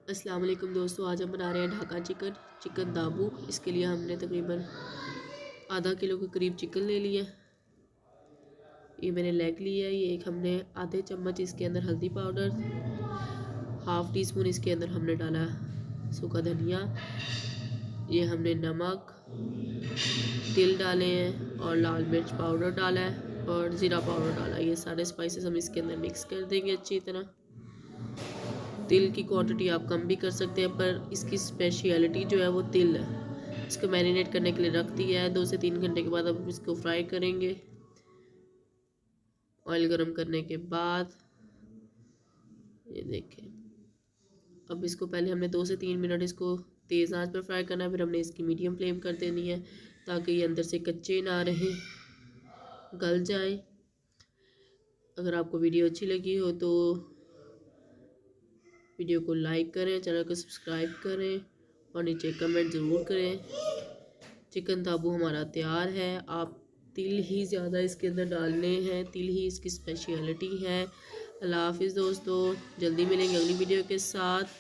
अस्सलाम वालेकुम दोस्तों, आज हम बना रहे हैं ढाका चिकन दाबू। इसके लिए हमने तकरीबन आधा किलो के करीब चिकन ले लिया। ये मैंने लेग लिया है। ये एक हमने आधे चम्मच इसके अंदर हल्दी पाउडर, हाफ़ टी स्पून इसके अंदर हमने डाला सूखा धनिया, ये हमने नमक, तिल डाले हैं और लाल मिर्च पाउडर डाला है और ज़ीरा पाउडर डाला। ये सारे स्पाइसेस हम इसके अंदर मिक्स कर देंगे अच्छी तरह। तिल की क्वांटिटी आप कम भी कर सकते हैं, पर इसकी स्पेशलिटी जो है वो तिल है। इसको मैरिनेट करने के लिए रख दिया है। 2 से 3 घंटे के बाद अब इसको फ्राई करेंगे। ऑयल गरम करने के बाद ये देखें, अब इसको पहले हमने 2 से 3 मिनट इसको तेज़ आंच पर फ्राई करना है, फिर हमने इसकी मीडियम फ्लेम कर देनी है ताकि ये अंदर से कच्चे ना रहे, गल जाए। अगर आपको वीडियो अच्छी लगी हो तो वीडियो को लाइक करें, चैनल को सब्सक्राइब करें और नीचे कमेंट ज़रूर करें। चिकन दाबू हमारा तैयार है। आप तिल ही ज़्यादा इसके अंदर डालने हैं, तिल ही इसकी स्पेशलिटी है। अल्लाह हाफिज़ दोस्तों, जल्दी मिलेंगे अगली वीडियो के साथ।